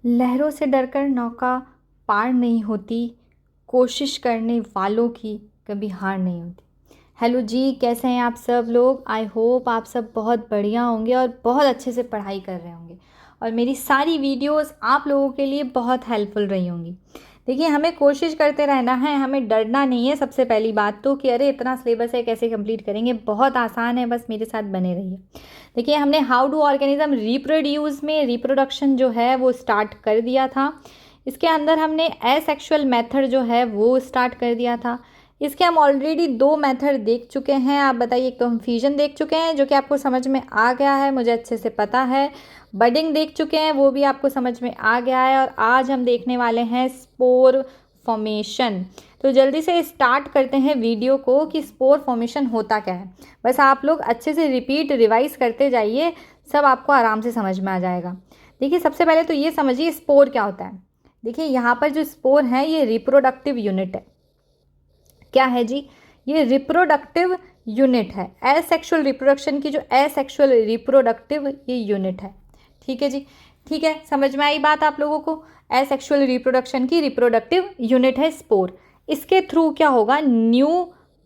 लहरों से डरकर नौका पार नहीं होती, कोशिश करने वालों की कभी हार नहीं होती। हेलो जी, कैसे हैं आप सब लोग? आई होप आप सब बहुत बढ़िया होंगे और बहुत अच्छे से पढ़ाई कर रहे होंगे और मेरी सारी वीडियोस आप लोगों के लिए बहुत हेल्पफुल रही होंगी। देखिए, हमें कोशिश करते रहना है, हमें डरना नहीं है। सबसे पहली बात तो कि अरे इतना सिलेबस है, कैसे कंप्लीट करेंगे, बहुत आसान है, बस मेरे साथ बने रहिए। देखिए, हमने हाउ डू ऑर्गेनिज्म रिप्रोड्यूस में रिप्रोडक्शन जो है वो स्टार्ट कर दिया था। इसके अंदर हमने एसेक्सुअल मेथड जो है वो स्टार्ट कर दिया था। इसके हम ऑलरेडी 2 मेथड देख चुके हैं। आप बताइए, एक तो हम फ्यूजन देख चुके हैं जो कि आपको समझ में आ गया है, मुझे अच्छे से पता है। बडिंग देख चुके हैं, वो भी आपको समझ में आ गया है। और आज हम देखने वाले हैं स्पोर फॉर्मेशन। तो जल्दी से स्टार्ट करते हैं वीडियो को कि स्पोर फॉर्मेशन होता क्या है। बस आप लोग अच्छे से रिपीट रिवाइज करते जाइए, सब आपको आराम से समझ में आ जाएगा। देखिए, सबसे पहले तो ये समझिए स्पोर क्या होता है। देखिए, यहाँ पर जो स्पोर है ये रिप्रोडक्टिव यूनिट है। क्या है जी? ये रिप्रोडक्टिव यूनिट है। एसेक्सुअल रिप्रोडक्शन की जो एसेक्सुअल रिप्रोडक्टिव ये यूनिट है। ठीक है जी, ठीक है, समझ में आई बात आप लोगों को? एसेक्सुअल रिप्रोडक्शन की रिप्रोडक्टिव यूनिट है स्पोर। इसके थ्रू क्या होगा? न्यू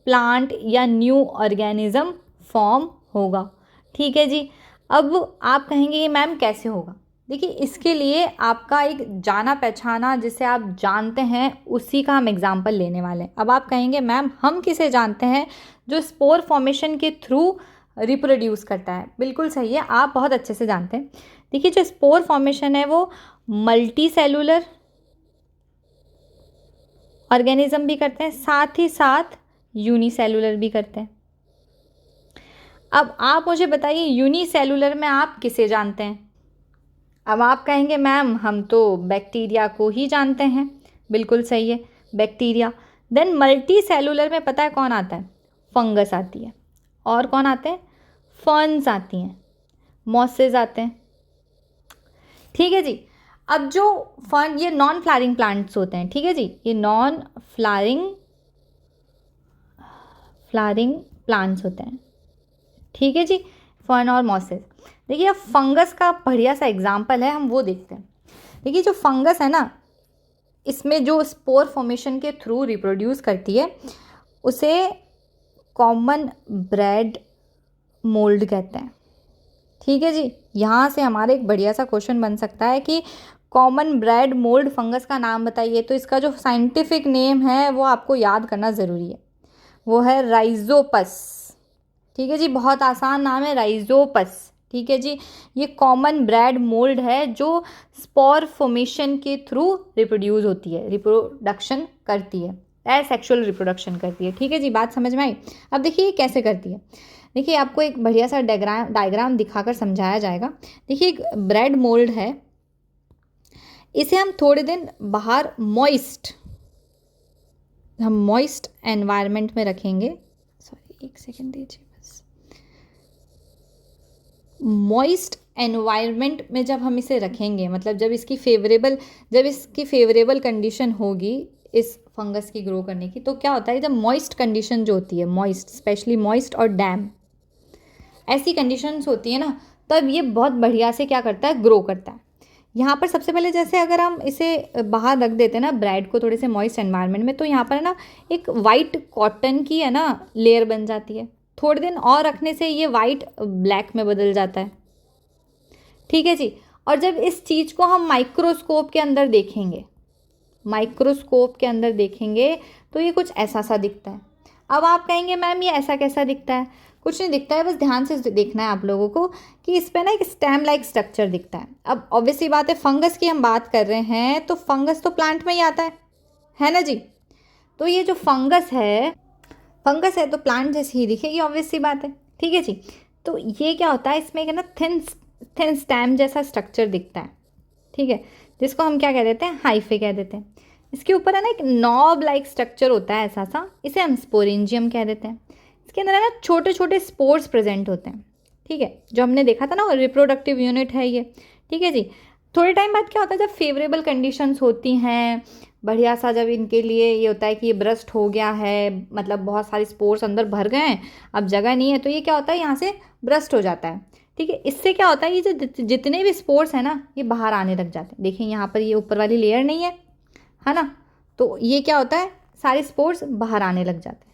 प्लांट या न्यू ऑर्गेनिज्म फॉर्म होगा। ठीक है जी। अब आप कहेंगे ये मैम कैसे होगा? देखिए, इसके लिए आपका एक जाना पहचाना जिसे आप जानते हैं उसी का हम एग्जाम्पल लेने वाले हैं। अब आप कहेंगे मैम हम किसे जानते हैं? जो स्पोर फॉर्मेशन के थ्रू रिप्रोड्यूस करता है। बिल्कुल सही है, आप बहुत अच्छे से जानते हैं। देखिए, जो स्पोर फॉर्मेशन है वो मल्टी सेलुलर ऑर्गेनिज्म भी करते हैं, साथ ही साथ यूनिसेलुलर भी करते हैं। अब आप मुझे बताइए, यूनिसेलुलर में आप किसे जानते हैं? अब आप कहेंगे मैम हम तो बैक्टीरिया को ही जानते हैं। बिल्कुल सही है, बैक्टीरिया। देन मल्टी सेलुलर में पता है कौन आता है? फंगस आती है। और कौन आते हैं? फर्न्स आती हैं, मॉसेज आते हैं। ठीक है जी। अब जो फर्न, ये नॉन फ्लावरिंग प्लांट्स होते हैं। ठीक है जी, ये नॉन फ्लावरिंग प्लांट्स होते हैं। ठीक है जी, फर्न और मॉसेज। देखिए, अब फंगस का बढ़िया सा एग्जाम्पल है, हम वो देखते हैं। देखिए, जो फंगस है ना, इसमें जो स्पोर फॉर्मेशन के थ्रू रिप्रोड्यूस करती है उसे कॉमन ब्रेड मोल्ड कहते हैं। ठीक है जी। यहाँ से हमारे एक बढ़िया सा क्वेश्चन बन सकता है कि कॉमन ब्रेड मोल्ड फंगस का नाम बताइए। तो इसका जो साइंटिफिक नेम है वो आपको याद करना ज़रूरी है, वो है राइजोपस। ठीक है जी, बहुत आसान नाम है, राइजोपस। ठीक है जी। ये कॉमन ब्रेड मोल्ड है जो स्पोर फॉर्मेशन के थ्रू रिप्रोड्यूस होती है, रिप्रोडक्शन करती है, एसेक्सुअल रिप्रोडक्शन करती है। ठीक है जी, बात समझ में आई? अब देखिए ये कैसे करती है। देखिए, आपको एक बढ़िया सा डायग्राम दिखाकर समझाया जाएगा। देखिए, एक ब्रेड मोल्ड है, इसे हम थोड़े दिन बाहर मॉइस्ट एनवायरनमेंट में रखेंगे। सॉरी, एक सेकेंड दीजिए बस। मॉइस्ट एनवायरनमेंट में जब हम इसे रखेंगे, मतलब जब इसकी फेवरेबल कंडीशन होगी इस फंगस की ग्रो करने की, तो क्या होता है, जब मॉइस्ट कंडीशन जो होती है, मॉइस्ट, स्पेशली मॉइस्ट और डैम, ऐसी कंडीशंस होती है ना, तब ये बहुत बढ़िया से क्या करता है, ग्रो करता है। यहाँ पर सबसे पहले जैसे अगर हम इसे बाहर रख देते हैं ना, ब्रेड को थोड़े से मॉइस्ट एनवायरनमेंट में, तो यहाँ पर है ना एक वाइट कॉटन की है ना लेयर बन जाती है। थोड़े दिन और रखने से ये वाइट ब्लैक में बदल जाता है। ठीक है जी। और जब इस चीज़ को हम माइक्रोस्कोप के अंदर देखेंगे तो ये कुछ ऐसा सा दिखता है। अब आप कहेंगे मैम ये ऐसा कैसा दिखता है? कुछ नहीं दिखता है, बस ध्यान से देखना है आप लोगों को कि इस पर ना एक स्टेम लाइक स्ट्रक्चर दिखता है। अब ऑब्वियसली बात है, फंगस की हम बात कर रहे हैं तो फंगस तो प्लांट में ही आता है ना जी? तो ये जो फंगस है तो प्लांट जैसी ही दिखेगी, ऑब्वियस सी बात है। ठीक है जी। तो ये क्या होता है, इसमें एक ना थिन स्टेम जैसा स्ट्रक्चर दिखता है। ठीक है, जिसको हम क्या कह देते हैं, हाइफे कह देते हैं। इसके ऊपर है ना एक नॉब लाइक स्ट्रक्चर होता है ऐसा सा, इसे हम स्पोरेंजियम कह देते हैं। इसके अंदर है ना छोटे छोटे स्पोर्स प्रेजेंट होते हैं। ठीक है, जो हमने देखा था ना, रिप्रोडक्टिव यूनिट है ये। ठीक है जी। थोड़े टाइम बाद क्या होता है, जब फेवरेबल कंडीशंस होती हैं, बढ़िया सा, जब इनके लिए ये होता है कि ये ब्रस्ट हो गया है, मतलब बहुत सारे स्पोर्स अंदर भर गए हैं, अब जगह नहीं है, तो ये क्या होता है, यहाँ से ब्रस्ट हो जाता है। ठीक है। इससे क्या होता है, ये जो जितने भी स्पोर्स हैं ना ये बाहर आने लग जाते हैं। देखिए यहाँ पर ये ऊपर वाली लेयर नहीं है ना, तो ये क्या होता है, सारे स्पोर्स बाहर आने लग जाते हैं।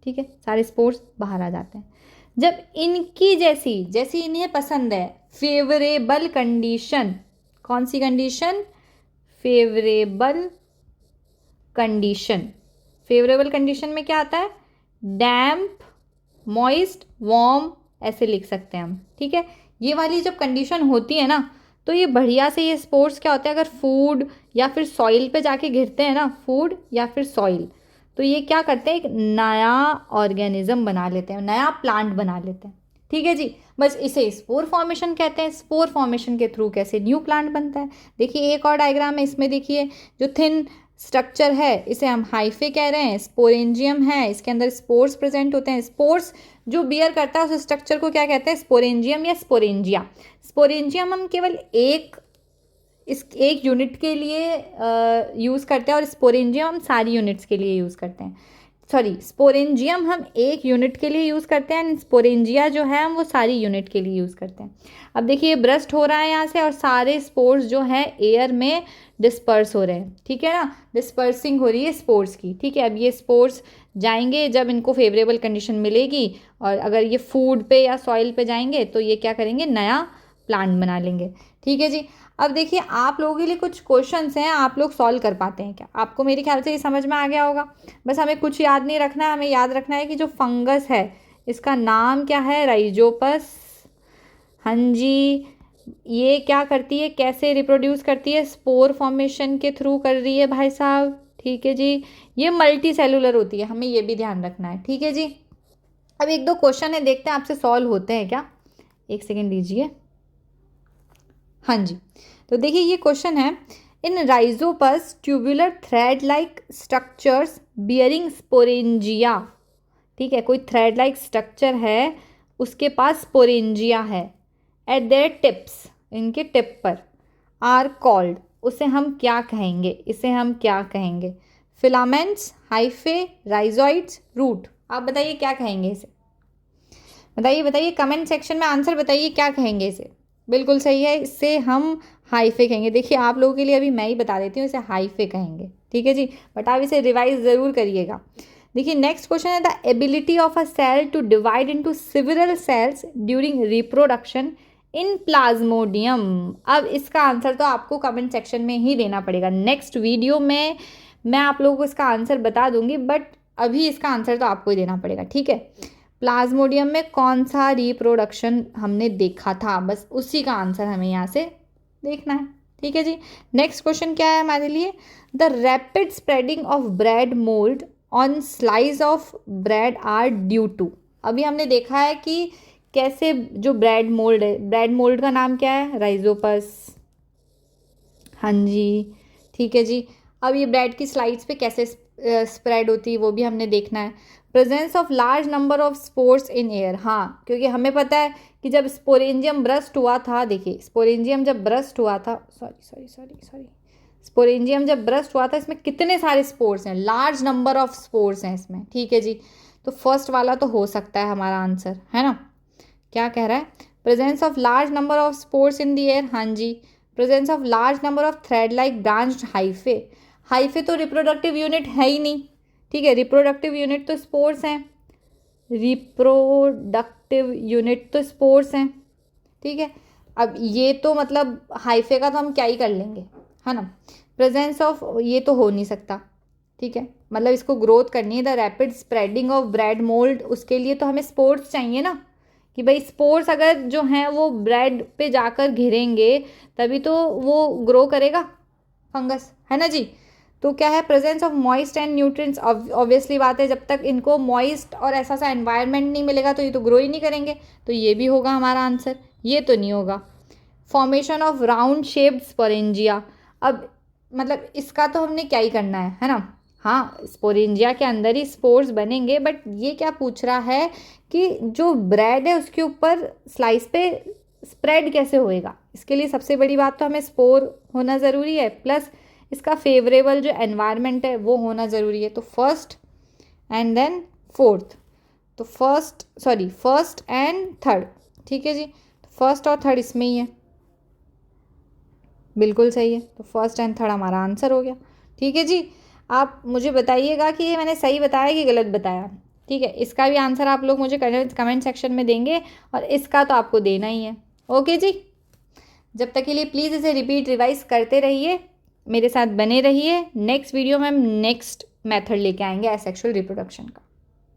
ठीक है, सारे स्पोर्स बाहर आ जाते हैं। जब इनकी जैसी जैसी इन्हें पसंद है फेवरेबल कंडीशन, कौन सी condition, favourable condition. Favourable condition में क्या आता है, डैम्प, मॉइस्ट, वार्म, ऐसे लिख सकते हैं हम। ठीक है, ये वाली जब कंडीशन होती है ना तो ये बढ़िया से ये स्पोर्स क्या होते हैं, अगर फूड या फिर सॉइल पे जाके गिरते हैं ना, फूड या फिर सॉइल, तो ये क्या करते हैं, एक नया ऑर्गेनिज्म बना लेते हैं, नया प्लांट बना लेते हैं। ठीक है जी, बस इसे स्पोर फॉर्मेशन कहते हैं। स्पोर फॉर्मेशन के थ्रू कैसे न्यू प्लांट बनता है। देखिए एक और डायग्राम है इसमें, देखिए जो थिन स्ट्रक्चर है इसे हम हाइफे कह रहे हैं, स्पोरेंजियम है, इसके अंदर स्पोर्स प्रेजेंट होते हैं। स्पोर्स जो बियर करता है उस स्ट्रक्चर को क्या कहते हैं, स्पोरेंजियम या स्पोरेंजिया। स्पोरेंजियम हम केवल एक यूनिट के लिए यूज़ करते हैं और स्पोरेंजियम हम सारी यूनिट्स के लिए यूज़ करते हैं। सॉरी, स्पोरेंजियम हम एक यूनिट के लिए यूज़ करते हैं, स्पोरेंजिया जो है हम वो सारी यूनिट के लिए यूज़ करते हैं। अब देखिए ब्रस्ट हो रहा है यहाँ से और सारे स्पोर्स जो है एयर में डिस्पर्स हो रहे हैं। ठीक है ना, डिस्पर्सिंग हो रही है स्पोर्स की। ठीक है, अब ये स्पोर्स जाएंगे जब इनको फेवरेबल कंडीशन मिलेगी, और अगर ये फूड पे या सॉइल पे जाएंगे तो ये क्या करेंगे, नया प्लांट बना लेंगे। ठीक है जी, अब देखिए आप लोगों के लिए कुछ क्वेश्चंस हैं, आप लोग सॉल्व कर पाते हैं क्या, आपको मेरे ख्याल से ये समझ में आ गया होगा। बस हमें कुछ याद नहीं रखना है, हमें याद रखना है कि जो फंगस है इसका नाम क्या है, राइजोपस। हाँ जी, ये क्या करती है, कैसे रिप्रोड्यूस करती है, स्पोर फॉर्मेशन के थ्रू कर रही है भाई साहब। ठीक है जी, ये मल्टी सेलुलर होती है, हमें ये भी ध्यान रखना है। ठीक है जी, अब एक दो क्वेश्चन है, देखते हैं आपसे सॉल्व होते हैं क्या। एक सेकेंड लीजिए। हाँ जी, तो देखिए ये क्वेश्चन है, in rhizopus tubular thread like structures bearing sporangia. ठीक है, कोई थ्रेड लाइक स्ट्रक्चर है, उसके पास स्पोरेंजिया है, एट देयर टिप्स, इनके टिप पर, आर कॉल्ड, उसे हम क्या कहेंगे, इसे हम क्या कहेंगे, फिलामेंट्स, हाइफे, राइजोइड्स, रूट। आप बताइए क्या कहेंगे इसे, बताइए बताइए कमेंट सेक्शन में आंसर बताइए क्या कहेंगे इसे। बिल्कुल सही है, इससे हम हाइफे कहेंगे। देखिए आप लोगों के लिए अभी मैं ही बता देती हूँ, इसे हाइफे कहेंगे। ठीक है जी, बट आप इसे रिवाइज ज़रूर करिएगा। देखिए नेक्स्ट क्वेश्चन है, the ability of a cell to divide into several cells during reproduction in plasmodium. अब इसका आंसर तो आपको कमेंट सेक्शन में ही देना पड़ेगा। नेक्स्ट वीडियो में मैं आप लोगों को इसका आंसर बता दूंगी, बट अभी इसका आंसर तो आपको ही देना पड़ेगा। ठीक है, प्लाज्मोडियम में कौन सा रिप्रोडक्शन हमने देखा था, बस उसी का आंसर हमें यहाँ से देखना है। ठीक है जी, नेक्स्ट क्वेश्चन क्या है हमारे लिए, the rapid spreading of bread mould on slice of bread are due to. अभी हमने देखा है कि कैसे जो ब्रेड मोल्ड है, ब्रेड मोल्ड का नाम क्या है, राइजोपस। हाँ जी, ठीक है जी, अब ये ब्रेड की स्लाइड्स पे कैसे स्प्रेड होती है वो भी हमने देखना है। Presence of large number of spores in air, हाँ क्योंकि हमें पता है कि जब स्पोरेंजियम ब्रस्ट हुआ था, देखिए स्पोरेंजियम जब ब्रस्ट हुआ था, सॉरी स्पोरेंजियम जब ब्रस्ट हुआ था, इसमें कितने सारे स्पोर्स हैं, लार्ज नंबर ऑफ स्पोर्स हैं इसमें। ठीक है जी, तो फर्स्ट वाला तो हो सकता है हमारा आंसर, है ना। क्या कह रहा है, presence of large number of spores in the air, हाँ जी। Presence of large number of thread like branched hyphae, hyphae तो रिप्रोडक्टिव यूनिट है ही नहीं। ठीक है, रिप्रोडक्टिव यूनिट तो स्पोर्स हैं, रिप्रोडक्टिव यूनिट तो स्पोर्स हैं। ठीक है, अब ये तो मतलब हाइफे का तो हम क्या ही कर लेंगे, है ना। प्रेजेंस ऑफ ये तो हो नहीं सकता। ठीक है, मतलब इसको ग्रोथ करनी है, the rapid spreading of bread mould, उसके लिए तो हमें स्पोर्स चाहिए ना, कि भाई स्पोर्स अगर जो हैं वो ब्रेड पे जाकर घिरेंगे तभी तो वो ग्रो करेगा फंगस, है ना जी। तो क्या है, presence of moist and nutrients, obviously बात है, जब तक इनको मॉइस्ट और ऐसा सा एनवायरनमेंट नहीं मिलेगा तो ये तो ग्रो ही नहीं करेंगे, तो ये भी होगा हमारा आंसर, ये तो नहीं होगा। Formation of round shaped sporangia, अब मतलब इसका तो हमने क्या ही करना है ना। हाँ, स्पोरेंजिया के अंदर ही स्पोर्स बनेंगे, बट ये क्या पूछ रहा है कि जो ब्रेड है उसके ऊपर स्लाइस पे स्प्रेड कैसे होएगा। इसके लिए सबसे बड़ी बात तो हमें स्पोर होना ज़रूरी है, प्लस इसका फेवरेबल जो एनवायरनमेंट है वो होना ज़रूरी है। तो फर्स्ट एंड देन फोर्थ, तो फर्स्ट एंड थर्ड। ठीक है जी, फर्स्ट और थर्ड इसमें ही है, बिल्कुल सही है। तो फर्स्ट एंड थर्ड हमारा आंसर हो गया। ठीक है जी, आप मुझे बताइएगा कि ये मैंने सही बताया कि गलत बताया। ठीक है, इसका भी आंसर आप लोग मुझे कमेंट सेक्शन में देंगे और इसका तो आपको देना ही है। ओके जी, जब तक के लिए प्लीज़ इसे रिपीट रिवाइज करते रहिए, मेरे साथ बने रहिए। नेक्स्ट वीडियो में हम नेक्स्ट मेथड लेके आएंगे एसेक्सुअल रिप्रोडक्शन का।